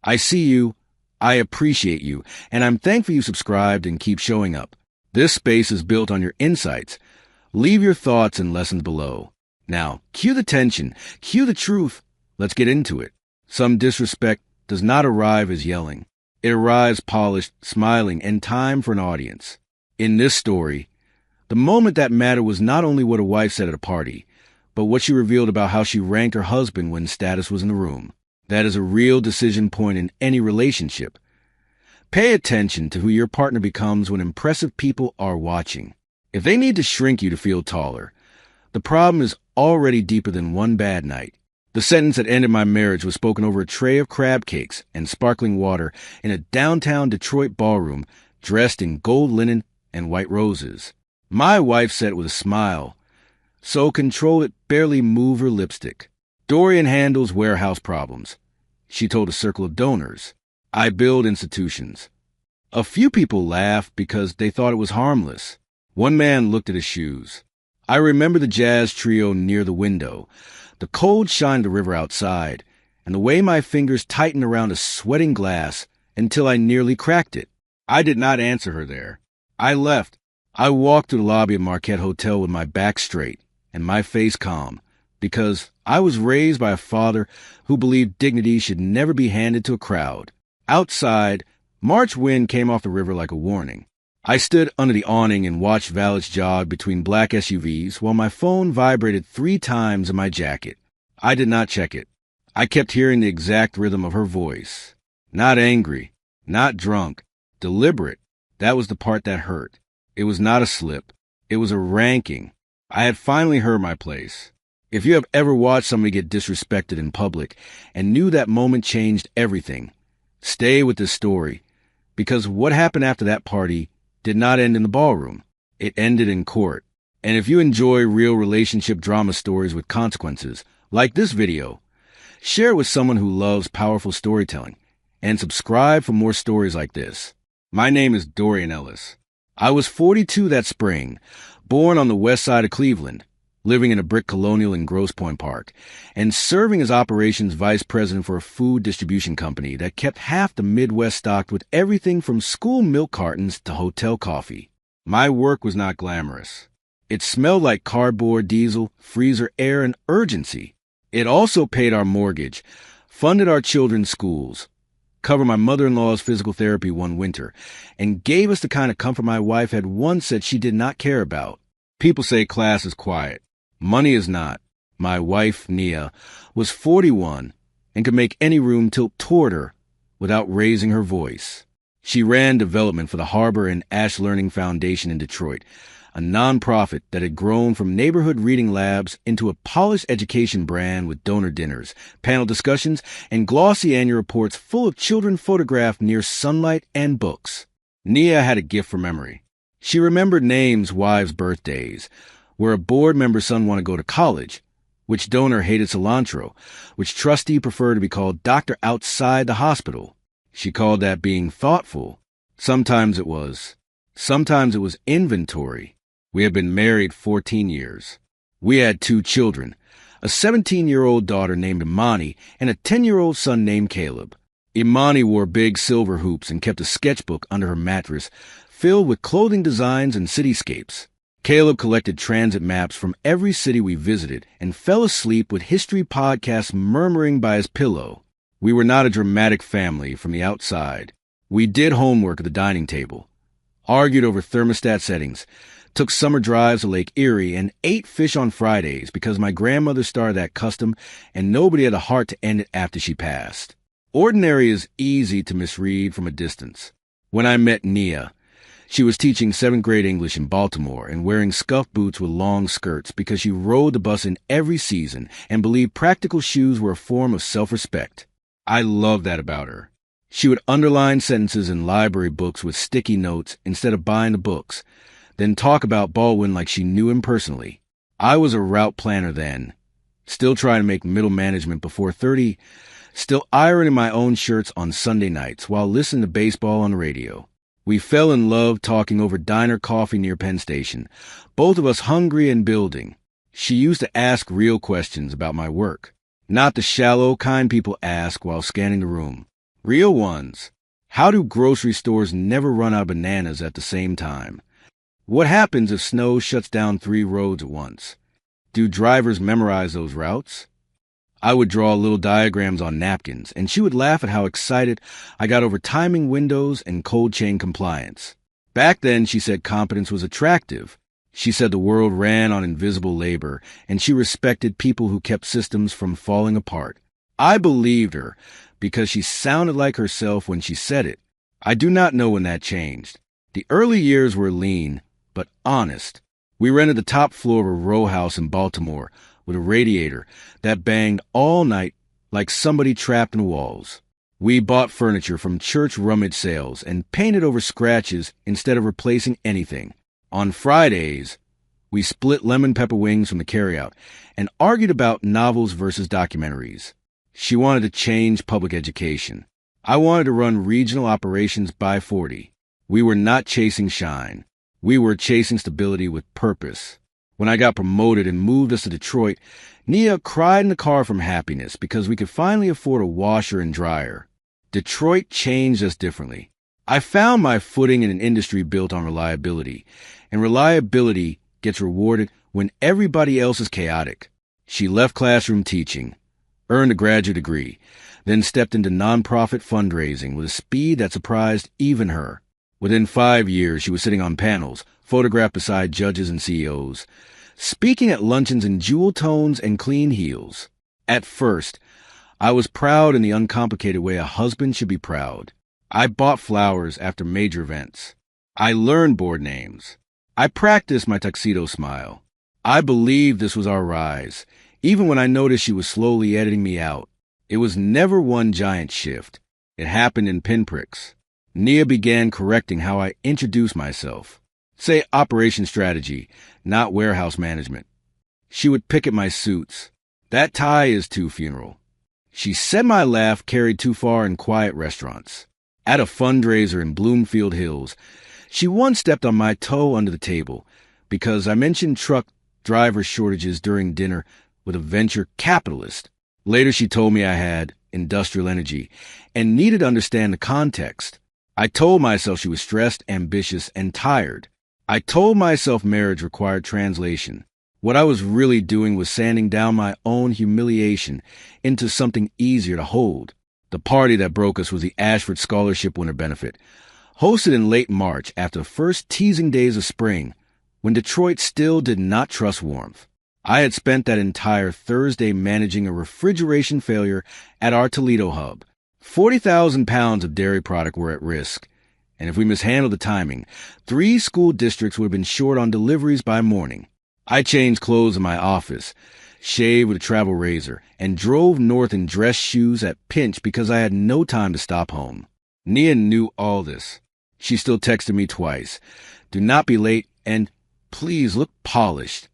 I see you, I appreciate you, and I'm thankful you subscribed and keep showing up. This space is built on your insights. Leave your thoughts and lessons below. Now, cue the tension, cue the truth. Let's get into it. Some disrespect does not arrive as yelling. It arrives polished, smiling, and time for an audience. In this story, the moment that mattered was not only what a wife said at a party, but what she revealed about how she ranked her husband when status was in the room. That is a real decision point in any relationship. Pay attention to who your partner becomes when impressive people are watching. If they need to shrink you to feel taller, the problem is already deeper than one bad night. The sentence that ended my marriage was spoken over a tray of crab cakes and sparkling water in a downtown Detroit ballroom dressed in gold linen and white roses. My wife said it with a smile, so controlled it barely moved her lipstick. Dorian handles warehouse problems. She told a circle of donors. I build institutions. A few people laughed because they thought it was harmless. One man looked at his shoes. I remember the jazz trio near the window. The cold shined the river outside, and the way my fingers tightened around a sweating glass until I nearly cracked it. I did not answer her there. I left. I walked to the lobby of Marquette Hotel with my back straight and my face calm, because I was raised by a father who believed dignity should never be handed to a crowd. Outside, March wind came off the river like a warning. I stood under the awning and watched valets jog between black SUVs while my phone vibrated 3 times in my jacket. I did not check it. I kept hearing the exact rhythm of her voice. Not angry, not drunk, deliberate. That was the part that hurt. It was not a slip. It was a ranking. I had finally heard my place. If you have ever watched somebody get disrespected in public and knew that moment changed everything, stay with this story, because what happened after that party did not end in the ballroom. It ended in court. And if you enjoy real relationship drama stories with consequences, like this video, share it with someone who loves powerful storytelling, and subscribe for more stories like this. My name is Dorian Ellis. I was 42 that spring, born on the west side of Cleveland, living in a brick colonial in Grosse Pointe Park, and serving as operations vice president for a food distribution company that kept half the Midwest stocked with everything from school milk cartons to hotel coffee. My work was not glamorous. It smelled like cardboard, diesel, freezer air, and urgency. It also paid our mortgage, funded our children's schools, covered my mother-in-law's physical therapy one winter, and gave us the kind of comfort my wife had once said she did not care about. People say class is quiet. Money is not. My wife, Nia, was 41 and could make any room tilt toward her without raising her voice. She ran development for the Harbor and Ash Learning Foundation in Detroit, a nonprofit that had grown from neighborhood reading labs into a polished education brand with donor dinners, panel discussions, and glossy annual reports full of children photographed near sunlight and books. Nia had a gift for memory. She remembered names, wives' birthdays, where a board member's son wanted to go to college, which donor hated cilantro, which trustee preferred to be called doctor outside the hospital. She called that being thoughtful. Sometimes it was. Sometimes it was inventory. We had been married 14 years. We had 2 children, a 17-year-old daughter named Imani and a 10-year-old son named Caleb. Imani wore big silver hoops and kept a sketchbook under her mattress filled with clothing designs and cityscapes. Caleb collected transit maps from every city we visited and fell asleep with history podcasts murmuring by his pillow. We were not a dramatic family from the outside. We did homework at the dining table, argued over thermostat settings, took summer drives to Lake Erie, and ate fish on Fridays because my grandmother started that custom and nobody had the heart to end it after she passed. Ordinary is easy to misread from a distance. When I met Nia, she was teaching 7th grade English in Baltimore and wearing scuffed boots with long skirts because she rode the bus in every season and believed practical shoes were a form of self-respect. I loved that about her. She would underline sentences in library books with sticky notes instead of buying the books, then talk about Baldwin like she knew him personally. I was a route planner then, still trying to make middle management before 30, still ironing my own shirts on Sunday nights while listening to baseball on the radio. We fell in love talking over diner coffee near Penn Station, both of us hungry and building. She used to ask real questions about my work, not the shallow, kind people ask while scanning the room. Real ones. How do grocery stores never run out of bananas at the same time? What happens if snow shuts down 3 roads at once? Do drivers memorize those routes? I would draw little diagrams on napkins, and she would laugh at how excited I got over timing windows and cold chain compliance. Back then, she said competence was attractive. She said the world ran on invisible labor, and she respected people who kept systems from falling apart. I believed her because she sounded like herself when she said it. I do not know when that changed. The early years were lean, but honest. We rented the top floor of a row house in Baltimore with a radiator that banged all night like somebody trapped in walls. We bought furniture from church rummage sales and painted over scratches instead of replacing anything. On Fridays, we split lemon pepper wings from the carryout and argued about novels versus documentaries. She wanted to change public education. I wanted to run regional operations by 40. We were not chasing shine. We were chasing stability with purpose. When I got promoted and moved us to Detroit, Nia cried in the car from happiness because we could finally afford a washer and dryer. Detroit changed us differently. I found my footing in an industry built on reliability, and reliability gets rewarded when everybody else is chaotic. She left classroom teaching, earned a graduate degree, then stepped into nonprofit fundraising with a speed that surprised even her. Within 5 years, she was sitting on panels, photographed beside judges and CEOs, speaking at luncheons in jewel tones and clean heels. At first, I was proud in the uncomplicated way a husband should be proud. I bought flowers after major events. I learned board names. I practiced my tuxedo smile. I believed this was our rise, even when I noticed she was slowly editing me out. It was never one giant shift. It happened in pinpricks. Nia began correcting how I introduced myself. Say operation strategy, not warehouse management. She would pick at my suits. That tie is too funeral. She said my laugh carried too far in quiet restaurants. At a fundraiser in Bloomfield Hills, she once stepped on my toe under the table because I mentioned truck driver shortages during dinner with a venture capitalist. Later, she told me I had industrial energy and needed to understand the context. I told myself she was stressed, ambitious, and tired. I told myself marriage required translation. What I was really doing was sanding down my own humiliation into something easier to hold. The party that broke us was the Ashford Scholarship Winter Benefit, hosted in late March after the first teasing days of spring, when Detroit still did not trust warmth. I had spent that entire Thursday managing a refrigeration failure at our Toledo hub. 40,000 pounds of dairy product were at risk, and if we mishandled the timing, 3 school districts would have been short on deliveries by morning. I changed clothes in my office, shaved with a travel razor, and drove north in dress shoes at pinch because I had no time to stop home. Nia knew all this. She still texted me twice. Do not be late, and please look polished.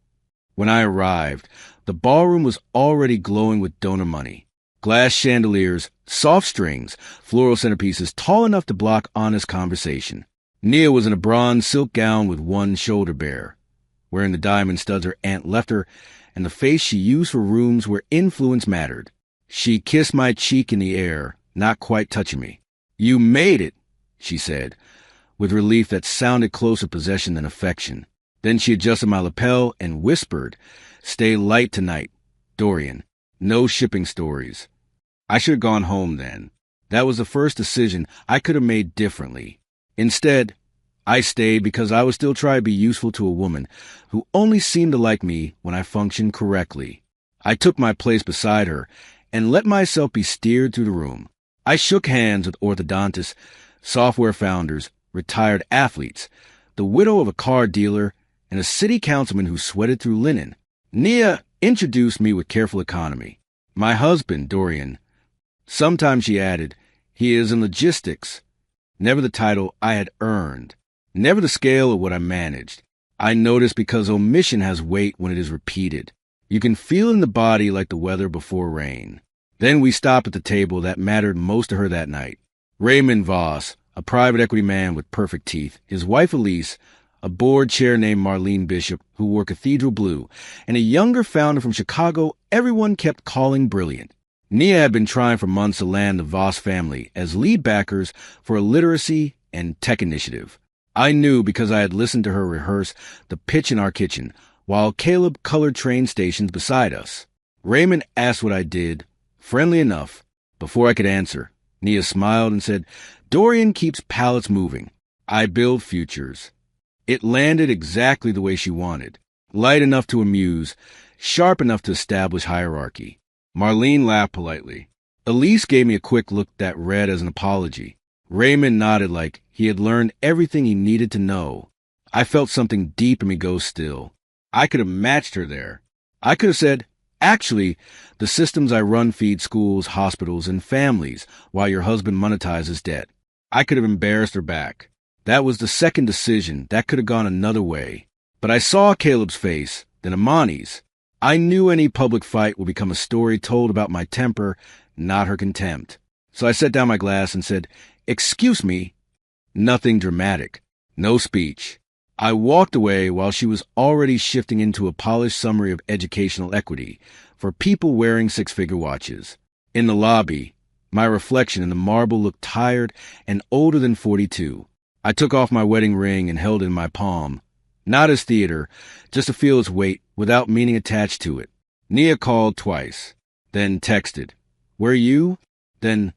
When I arrived, the ballroom was already glowing with donor money. Glass chandeliers, soft strings, floral centerpieces tall enough to block honest conversation. Nia was in a bronze silk gown with one shoulder bare, wearing the diamond studs her aunt left her and the face she used for rooms where influence mattered. She kissed my cheek in the air, not quite touching me. "You made it," she said, with relief that sounded closer possession than affection. Then she adjusted my lapel and whispered, "Stay light tonight, Dorian. No shipping stories." I should have gone home then. That was the first decision I could have made differently. Instead, I stayed because I was still trying to be useful to a woman who only seemed to like me when I functioned correctly. I took my place beside her and let myself be steered through the room. I shook hands with orthodontists, software founders, retired athletes, the widow of a car dealer, and a city councilman who sweated through linen. Nia introduced me with careful economy. "My husband, Dorian." Sometimes she added, "He is in logistics." Never the title I had earned. Never the scale of what I managed. I noticed because omission has weight when it is repeated. You can feel it in the body like the weather before rain. Then we stopped at the table that mattered most to her that night. Raymond Voss, a private equity man with perfect teeth, his wife Elise, a board chair named Marlene Bishop, who wore cathedral blue, and a younger founder from Chicago everyone kept calling brilliant. Nia had been trying for months to land the Voss family as lead backers for a literacy and tech initiative. I knew because I had listened to her rehearse the pitch in our kitchen, while Caleb colored train stations beside us. Raymond asked what I did, friendly enough. Before I could answer, Nia smiled and said, "Dorian keeps pallets moving. I build futures." It landed exactly the way she wanted. Light enough to amuse, sharp enough to establish hierarchy. Marlene laughed politely. Elise gave me a quick look that read as an apology. Raymond nodded like he had learned everything he needed to know. I felt something deep in me go still. I could have matched her there. I could have said, "Actually, the systems I run feed schools, hospitals, and families while your husband monetizes debt." I could have embarrassed her back. That was the second decision. That could have gone another way. But I saw Caleb's face, then Imani's. I knew any public fight would become a story told about my temper, not her contempt. So I set down my glass and said, "Excuse me." Nothing dramatic. No speech. I walked away while she was already shifting into a polished summary of educational equity for people wearing six-figure watches. In the lobby, my reflection in the marble looked tired and older than 42. I took off my wedding ring and held it in my palm. Not as theater, just to feel its weight without meaning attached to it. Nia called twice, then texted, "Where you?" Then,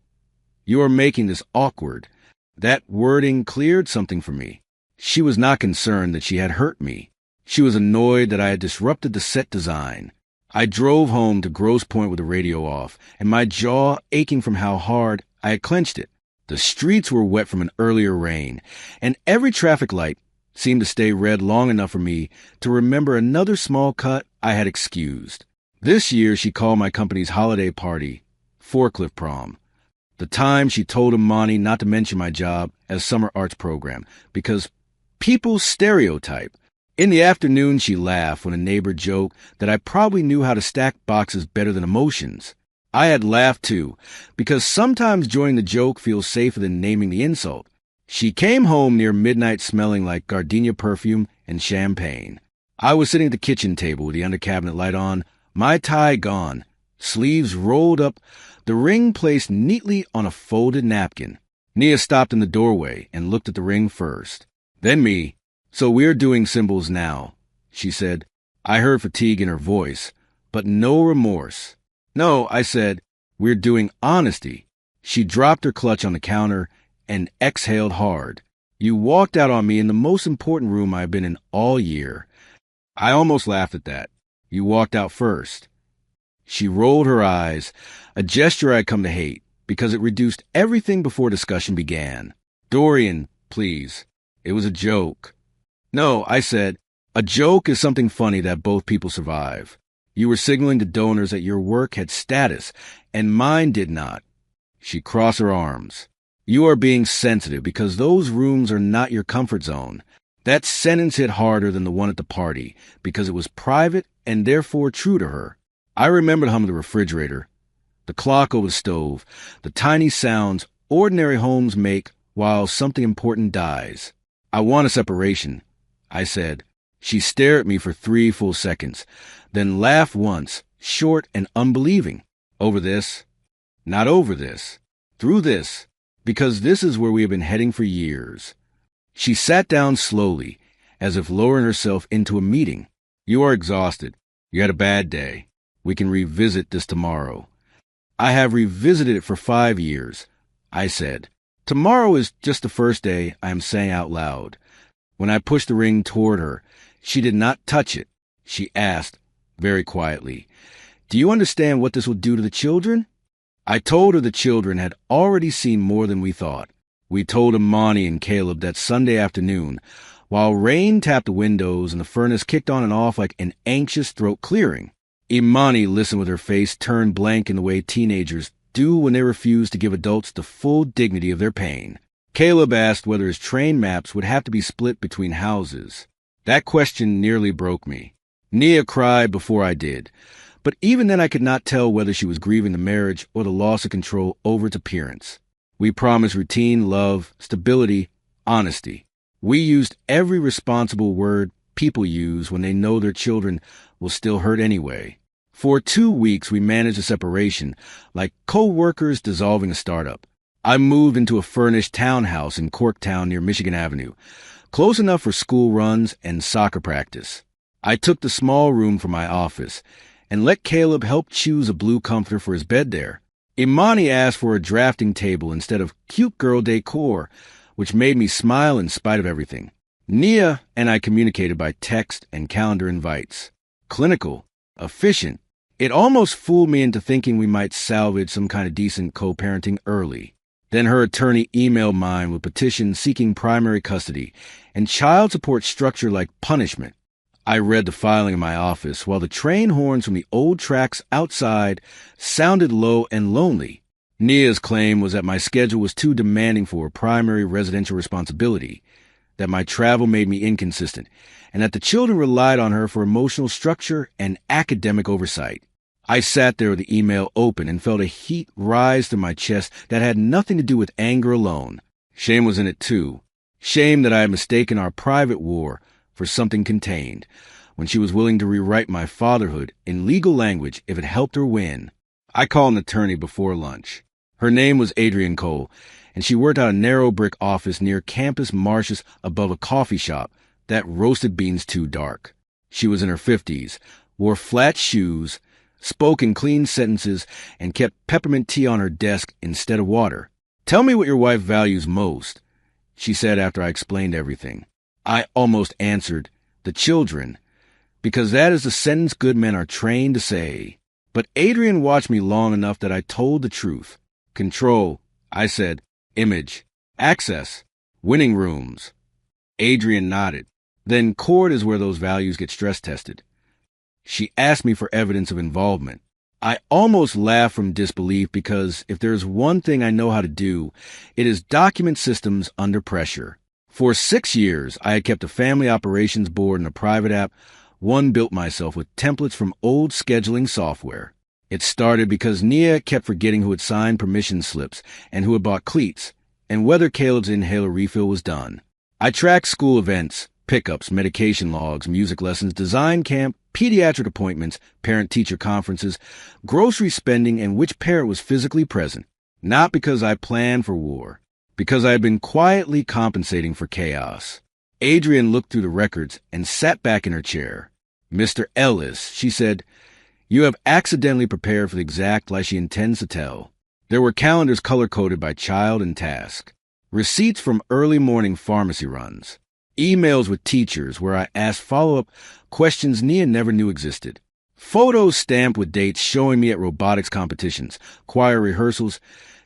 "You are making this awkward." That wording cleared something for me. She was not concerned that she had hurt me. She was annoyed that I had disrupted the set design. I drove home to Grosse Pointe with the radio off, and my jaw aching from how hard I had clenched it. The streets were wet from an earlier rain, and every traffic light seemed to stay red long enough for me to remember another small cut I had excused. This year she called my company's holiday party Forklift Prom. The time she told Imani not to mention my job as summer arts program because people stereotype. In the afternoon she laughed when a neighbor joked that I probably knew how to stack boxes better than emotions. I had laughed too, because sometimes joining the joke feels safer than naming the insult. She came home near midnight smelling like gardenia perfume and champagne. I was sitting at the kitchen table with the under cabinet light on, my tie gone, sleeves rolled up, the ring placed neatly on a folded napkin. Nia stopped in the doorway and looked at the ring first. Then me. "So we're doing symbols now," she said. I heard fatigue in her voice, but no remorse. "No," I said, "we're doing honesty." She dropped her clutch on the counter and exhaled hard. "You walked out on me in the most important room I've been in all year." I almost laughed at that. "You walked out first." She rolled her eyes, a gesture I'd come to hate, because it reduced everything before discussion began. "Dorian, please. It was a joke." "No," I said, "a joke is something funny that both people survive. You were signaling to donors that your work had status, and mine did not." She crossed her arms. "You are being sensitive because those rooms are not your comfort zone." That sentence hit harder than the one at the party because it was private and therefore true to her. I remembered humming the refrigerator, the clock over the stove, the tiny sounds ordinary homes make while something important dies. "I want a separation," I said. She stared at me for 3 full seconds, then laughed once, short and unbelieving. "Over this?" "Not over this. Through this. Because this is where we have been heading for years." She sat down slowly, as if lowering herself into a meeting. "You are exhausted. You had a bad day. We can revisit this tomorrow." "I have revisited it for 5 years," I said. "Tomorrow is just the first day I am saying out loud." When I pushed the ring toward her, she did not touch it. She asked, very quietly, "Do you understand what this will do to the children?" I told her the children had already seen more than we thought. We told Imani and Caleb that Sunday afternoon, while rain tapped the windows and the furnace kicked on and off like an anxious throat clearing. Imani listened with her face turned blank in the way teenagers do when they refuse to give adults the full dignity of their pain. Caleb asked whether his train maps would have to be split between houses. That question nearly broke me. Nia cried before I did, but even then I could not tell whether she was grieving the marriage or the loss of control over its appearance. We promised routine, love, stability, honesty. We used every responsible word people use when they know their children will still hurt anyway. For 2 weeks, we managed a separation, like co-workers dissolving a startup. I moved into a furnished townhouse in Corktown near Michigan Avenue, close enough for school runs and soccer practice. I took the small room for my office and let Caleb help choose a blue comforter for his bed there. Imani asked for a drafting table instead of cute girl decor, which made me smile in spite of everything. Nia and I communicated by text and calendar invites. Clinical, efficient. It almost fooled me into thinking we might salvage some kind of decent co-parenting early. Then her attorney emailed mine with petitions seeking primary custody and child support structure like punishment. I read the filing in my office while the train horns from the old tracks outside sounded low and lonely. Nia's claim was that my schedule was too demanding for primary residential responsibility, that my travel made me inconsistent, and that the children relied on her for emotional structure and academic oversight. I sat there with the email open and felt a heat rise to my chest that had nothing to do with anger alone. Shame was in it too. Shame that I had mistaken our private war for something contained, when she was willing to rewrite my fatherhood in legal language if it helped her win. I called an attorney before lunch. Her name was Adrienne Cole, and she worked out a narrow brick office near campus marshes above a coffee shop that roasted beans too dark. She was in her 50s, wore flat shoes, spoke in clean sentences, and kept peppermint tea on her desk instead of water. "Tell me what your wife values most," she said after I explained everything. I almost answered, "The children," because that is the sentence good men are trained to say. But Adrienne watched me long enough that I told the truth. "Control," I said. "Image. Access. Winning rooms." Adrienne nodded. "Then court is where those values get stress tested." She asked me for evidence of involvement. I almost laughed from disbelief because if there's one thing I know how to do, it is document systems under pressure. For 6 years, I had kept a family operations board and a private app, one built myself with templates from old scheduling software. It started because Nia kept forgetting who had signed permission slips and who had bought cleats, and whether Caleb's inhaler refill was done. I tracked school events, pickups, medication logs, music lessons, design camp, pediatric appointments, parent-teacher conferences, grocery spending, and which parent was physically present. Not because I planned for war, because I had been quietly compensating for chaos. Adrienne looked through the records and sat back in her chair. "Mr. Ellis," she said, "you have accidentally prepared for the exact lie she intends to tell." There were calendars color-coded by child and task, receipts from early morning pharmacy runs, emails with teachers where I asked follow-up questions Nia never knew existed, photos stamped with dates showing me at robotics competitions, choir rehearsals,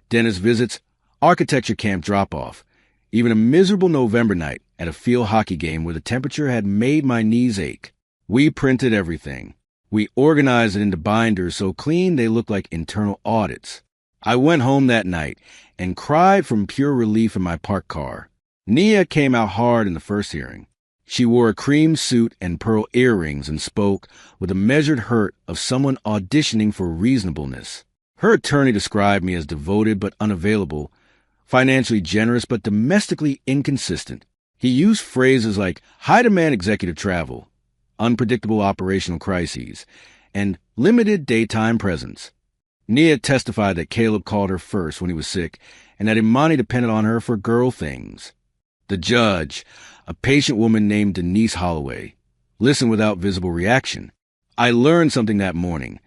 dentist visits, architecture camp drop-off, even a miserable November night at a field hockey game where the temperature had made my knees ache. We printed everything. We organized it into binders so clean they looked like internal audits. I went home that night and cried from pure relief in my parked car. Nia came out hard in the first hearing. She wore a cream suit and pearl earrings and spoke with a measured hurt of someone auditioning for reasonableness. Her attorney described me as devoted but unavailable, financially generous but domestically inconsistent. He used phrases like high-demand executive travel, unpredictable operational crises, and limited daytime presence. Nia testified that Caleb called her first when he was sick and that Imani depended on her for girl things. The judge, a patient woman named Denise Holloway, listened without visible reaction. I learned something that morning.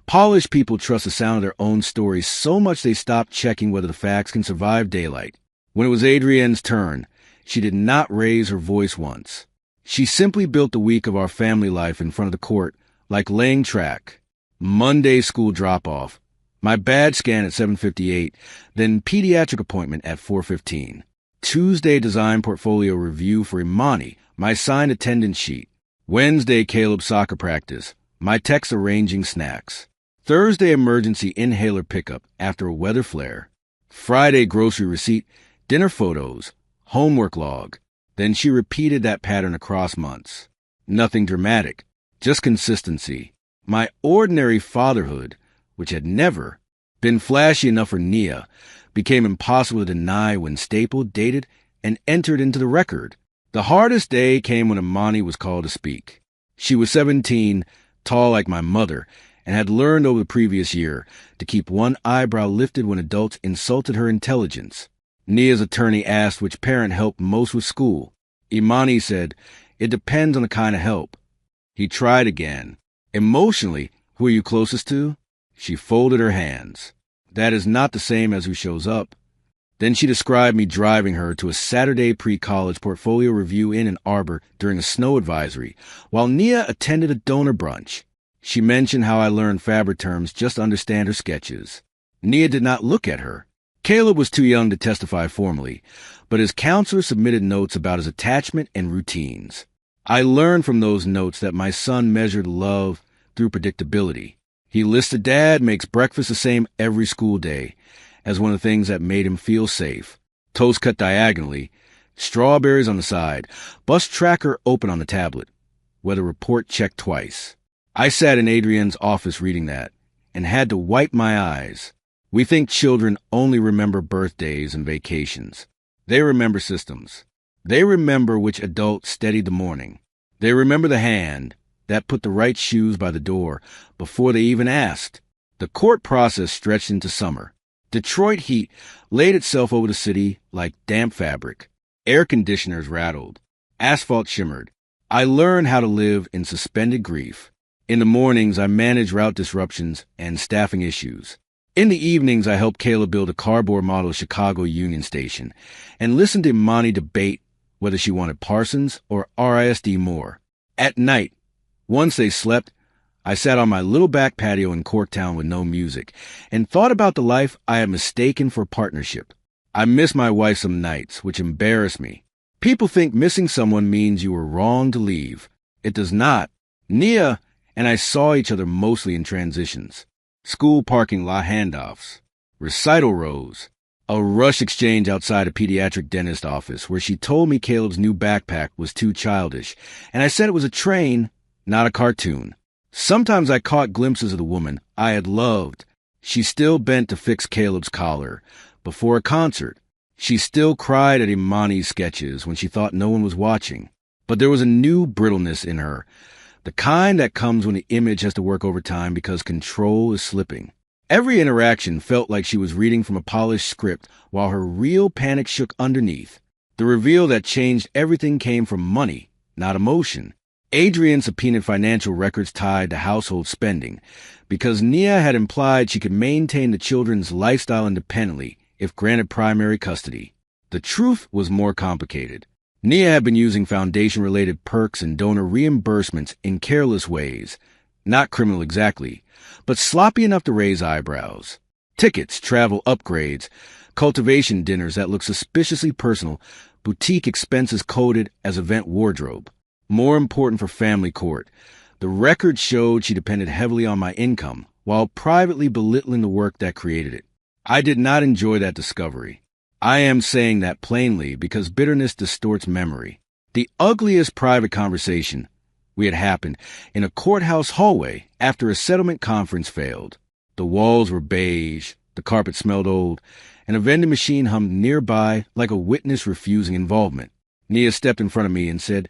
Polished people trust the sound of their own stories so much they stop checking whether the facts can survive daylight. When it was Adrienne's turn, she did not raise her voice once. She simply built the week of our family life in front of the court, like laying track. Monday school drop-off, my badge scan at 7:58, then pediatric appointment at 4:15. Tuesday design portfolio review for Imani, my signed attendance sheet. Wednesday Caleb soccer practice, my text arranging snacks. Thursday emergency inhaler pickup after a weather flare. Friday grocery receipt, dinner photos, homework log. Then she repeated that pattern across months. Nothing dramatic, just consistency. My ordinary fatherhood, which had never been flashy enough for Nia, became impossible to deny when stapled, dated, and entered into the record. The hardest day came when Imani was called to speak. She was 17, tall like my mother, and had learned over the previous year to keep one eyebrow lifted when adults insulted her intelligence. Nia's attorney asked which parent helped most with school. Imani said, "It depends on the kind of help." He tried again. "Emotionally, who are you closest to?" She folded her hands. "That is not the same as who shows up." Then she described me driving her to a Saturday pre-college portfolio review in Ann Arbor during a snow advisory, while Nia attended a donor brunch. She mentioned how I learned fabric terms just to understand her sketches. Nia did not look at her. Caleb was too young to testify formally, but his counselor submitted notes about his attachment and routines. I learned from those notes that my son measured love through predictability. He listed Dad makes breakfast the same every school day as one of the things that made him feel safe. Toast cut diagonally, strawberries on the side, bus tracker open on the tablet, weather report checked twice. I sat in Adrienne's office reading that and had to wipe my eyes. We think children only remember birthdays and vacations. They remember systems. They remember which adult steadied the morning. They remember the hand that put the right shoes by the door before they even asked. The court process stretched into summer. Detroit heat laid itself over the city like damp fabric. Air conditioners rattled. Asphalt shimmered. I learned how to live in suspended grief. In the mornings, I managed route disruptions and staffing issues. In the evenings, I helped Kayla build a cardboard model of Chicago Union Station and listened to Imani debate whether she wanted Parsons or RISD more. At night, once they slept, I sat on my little back patio in Corktown with no music and thought about the life I had mistaken for partnership. I missed my wife some nights, which embarrassed me. People think missing someone means you were wrong to leave. It does not. Nia and I saw each other mostly in transitions. School parking lot handoffs, recital rows, a rush exchange outside a pediatric dentist office where she told me Caleb's new backpack was too childish, and I said it was a train, not a cartoon. Sometimes I caught glimpses of the woman I had loved. She still bent to fix Caleb's collar. Before a concert, she still cried at Imani's sketches when she thought no one was watching. But there was a new brittleness in her, the kind that comes when the image has to work overtime because control is slipping. Every interaction felt like she was reading from a polished script while her real panic shook underneath. The reveal that changed everything came from money, not emotion. Adrienne subpoenaed financial records tied to household spending because Nia had implied she could maintain the children's lifestyle independently if granted primary custody. The truth was more complicated. Nia had been using foundation-related perks and donor reimbursements in careless ways, not criminal exactly, but sloppy enough to raise eyebrows. Tickets, travel upgrades, cultivation dinners that looked suspiciously personal, boutique expenses coded as event wardrobe. More important for family court, the record showed she depended heavily on my income, while privately belittling the work that created it. I did not enjoy that discovery. I am saying that plainly because bitterness distorts memory. The ugliest private conversation we had happened in a courthouse hallway after a settlement conference failed. The walls were beige, the carpet smelled old, and a vending machine hummed nearby like a witness refusing involvement. Nia stepped in front of me and said,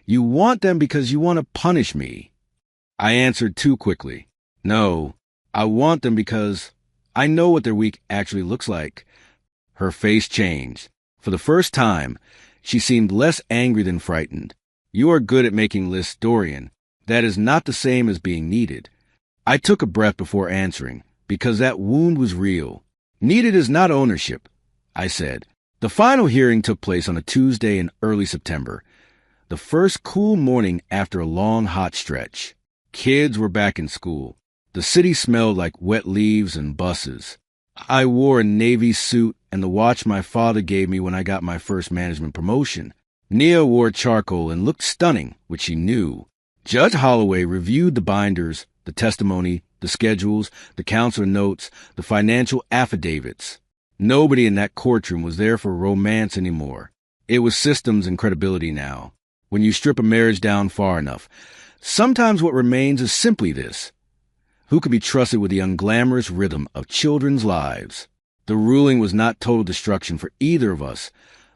"You want them because you want to punish me." I answered too quickly. "No, I want them because I know what their week actually looks like." Her face changed. For the first time, she seemed less angry than frightened. "You are good at making lists, Dorian. That is not the same as being needed." I took a breath before answering, because that wound was real. "Needed is not ownership," I said. The final hearing took place on a Tuesday in early September, the first cool morning after a long, hot stretch. Kids were back in school. The city smelled like wet leaves and buses. I wore a navy suit and the watch my father gave me when I got my first management promotion. Nia wore charcoal and looked stunning, which she knew. Judge Holloway reviewed the binders, the testimony, the schedules, the counselor notes, the financial affidavits. Nobody in that courtroom was there for romance anymore. It was systems and credibility now. When you strip a marriage down far enough, sometimes what remains is simply this: who could be trusted with the unglamorous rhythm of children's lives? The ruling was not total destruction for either of us,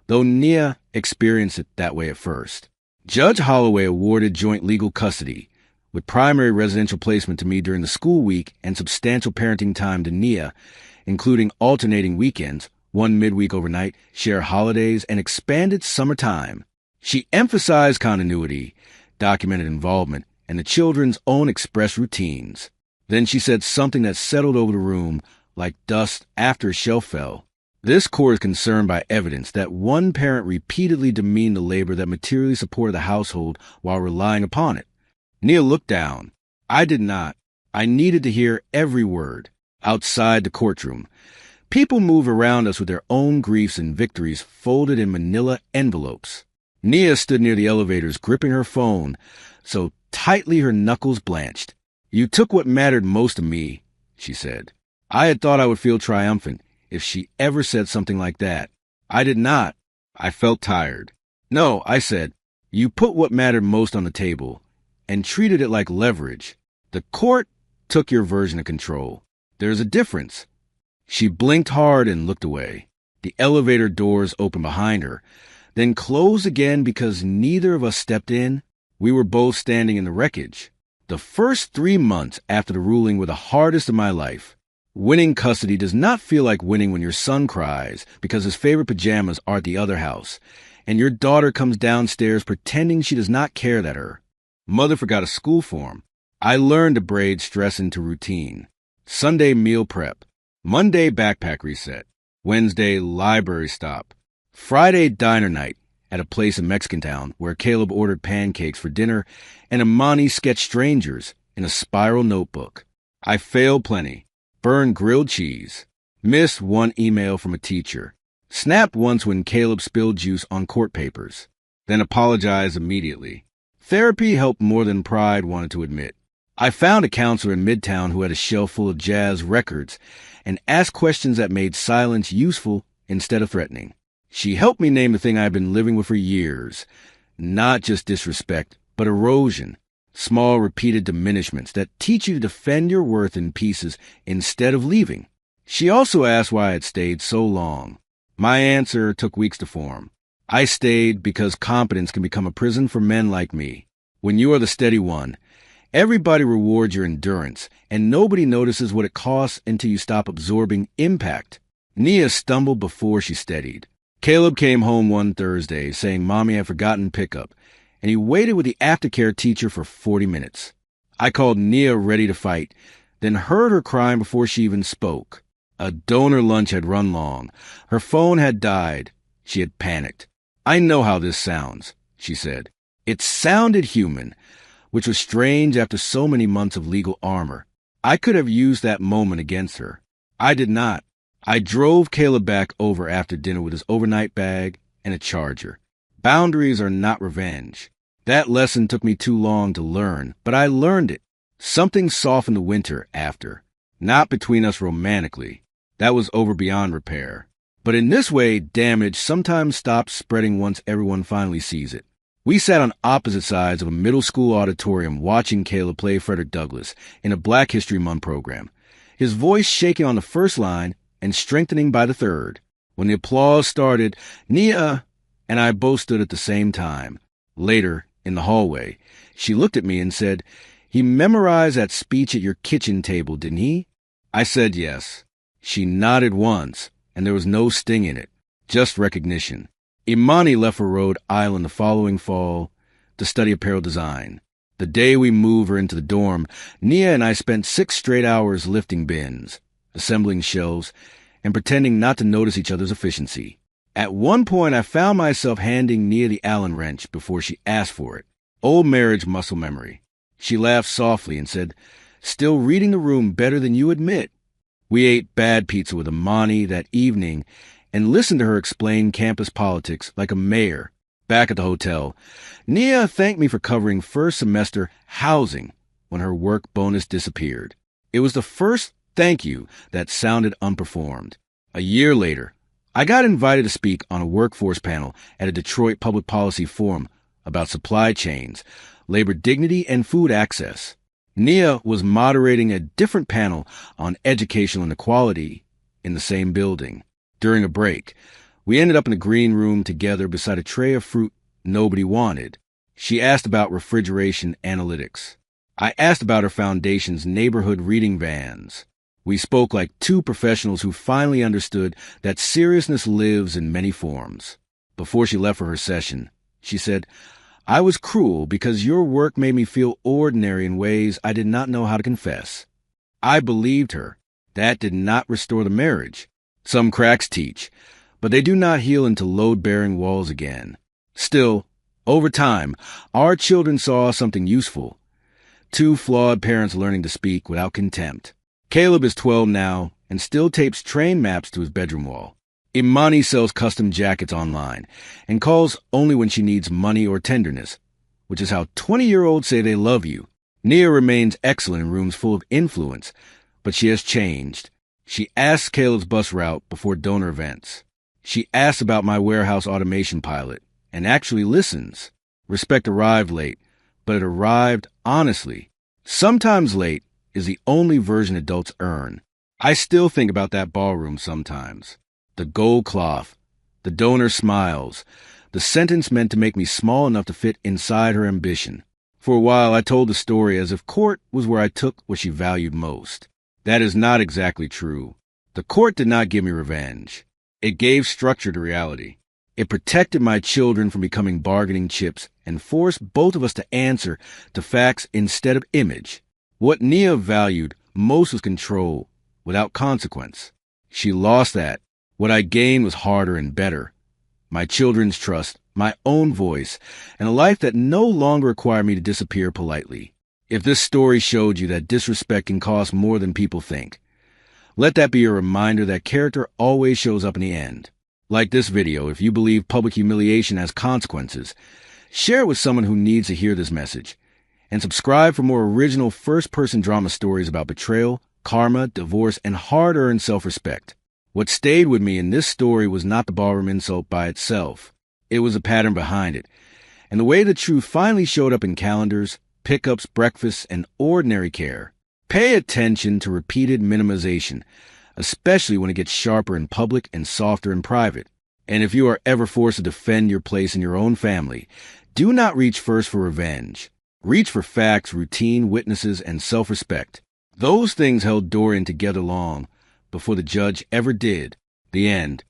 though Nia experienced it that way at first. Judge Holloway awarded joint legal custody, with primary residential placement to me during the school week and substantial parenting time to Nia, including alternating weekends, one midweek overnight, share holidays, and expanded summertime. She emphasized continuity, documented involvement, and the children's own express routines. Then she said something that settled over the room like dust after a shelf fell. This court is concerned by evidence that one parent repeatedly demeaned the labor that materially supported the household while relying upon it. Nia looked down. I did not. I needed to hear every word. Outside the courtroom, people move around us with their own griefs and victories folded in manila envelopes. Nia stood near the elevators, gripping her phone so tightly her knuckles blanched. You took what mattered most to me, she said. I had thought I would feel triumphant if she ever said something like that. I did not. I felt tired. No, I said, you put what mattered most on the table and treated it like leverage. The court took your version of control. There's a difference. She blinked hard and looked away. The elevator doors opened behind her, then closed again because neither of us stepped in. We were both standing in the wreckage. The first 3 months after the ruling were the hardest of my life. Winning custody does not feel like winning when your son cries because his favorite pajamas are at the other house, and your daughter comes downstairs pretending she does not care that her mother forgot a school form. I learned to braid stress into routine. Sunday meal prep. Monday backpack reset. Wednesday library stop. Friday diner night at a place in Mexican Town where Caleb ordered pancakes for dinner and Imani sketched strangers in a spiral notebook. I failed plenty. Burned grilled cheese. Missed one email from a teacher. Snapped once when Caleb spilled juice on court papers. Then apologized immediately. Therapy helped more than pride wanted to admit. I found a counselor in Midtown who had a shelf full of jazz records and asked questions that made silence useful instead of threatening. She helped me name the thing I've been living with for years. Not just disrespect, but erosion. Small repeated diminishments that teach you to defend your worth in pieces instead of leaving. She also asked why I had stayed so long. My answer took weeks to form. I stayed because competence can become a prison for men like me. When you are the steady one, everybody rewards your endurance, and nobody notices what it costs until you stop absorbing impact. Nia stumbled before she steadied. Caleb came home one Thursday saying Mommy had forgotten pickup, and he waited with the aftercare teacher for 40 minutes. I called Nia ready to fight, then heard her crying before she even spoke. A donor lunch had run long. Her phone had died. She had panicked. I know how this sounds, she said. It sounded human, which was strange after so many months of legal armor. I could have used that moment against her. I did not. I drove Caleb back over after dinner with his overnight bag and a charger. Boundaries are not revenge. That lesson took me too long to learn, but I learned it. Something softened the winter after. Not between us romantically. That was over beyond repair. But in this way, damage sometimes stops spreading once everyone finally sees it. We sat on opposite sides of a middle school auditorium watching Caleb play Frederick Douglass in a Black History Month program, his voice shaking on the first line and strengthening by the third. When the applause started, Nia and I both stood at the same time. Later, in the hallway, she looked at me and said, "He memorized that speech at your kitchen table, didn't he?" I said yes. She nodded once, and there was no sting in it, just recognition. Imani left for Rhode Island the following fall to study apparel design. The day we moved her into the dorm, Nia and I spent 6 straight hours lifting bins, assembling shelves, and pretending not to notice each other's efficiency. At one point, I found myself handing Nia the Allen wrench before she asked for it. Old marriage muscle memory. She laughed softly and said, "Still reading the room better than you admit." We ate bad pizza with Imani that evening and listened to her explain campus politics like a mayor. Back at the hotel, Nia thanked me for covering first semester housing when her work bonus disappeared. It was the first thank you that sounded unperformed. A year later, I got invited to speak on a workforce panel at a Detroit public policy forum about supply chains, labor dignity, and food access. Nia was moderating a different panel on educational inequality in the same building. During a break, we ended up in the green room together beside a tray of fruit nobody wanted. She asked about refrigeration analytics. I asked about her foundation's neighborhood reading vans. We spoke like two professionals who finally understood that seriousness lives in many forms. Before she left for her session, she said, "I was cruel because your work made me feel ordinary in ways I did not know how to confess." I believed her. That did not restore the marriage. Some cracks teach, but they do not heal into load-bearing walls again. Still, over time, our children saw something useful. Two flawed parents learning to speak without contempt. Caleb is 12 now and still tapes train maps to his bedroom wall. Imani sells custom jackets online and calls only when she needs money or tenderness, which is how 20-year-olds say they love you. Nia remains excellent in rooms full of influence, but she has changed. She asks Caleb's bus route before donor events. She asks about my warehouse automation pilot and actually listens. Respect arrived late, but it arrived honestly. Sometimes late is the only version adults earn. I still think about that ballroom sometimes. The gold cloth, the donor smiles, the sentence meant to make me small enough to fit inside her ambition. For a while, I told the story as if court was where I took what she valued most. That is not exactly true. The court did not give me revenge. It gave structure to reality. It protected my children from becoming bargaining chips and forced both of us to answer to facts instead of image. What Nia valued most was control, without consequence. She lost that. What I gained was harder and better. My children's trust, my own voice, and a life that no longer required me to disappear politely. If this story showed you that disrespect can cost more than people think, let that be a reminder that character always shows up in the end. Like this video, if you believe public humiliation has consequences, share it with someone who needs to hear this message. And subscribe for more original first-person drama stories about betrayal, karma, divorce, and hard-earned self-respect. What stayed with me in this story was not the ballroom insult by itself. It was a pattern behind it, and the way the truth finally showed up in calendars, pickups, breakfasts, and ordinary care. Pay attention to repeated minimization, especially when it gets sharper in public and softer in private. And if you are ever forced to defend your place in your own family, do not reach first for revenge. Reach for facts, routine, witnesses, and self-respect. Those things held Dorian together long before the judge ever did. The end.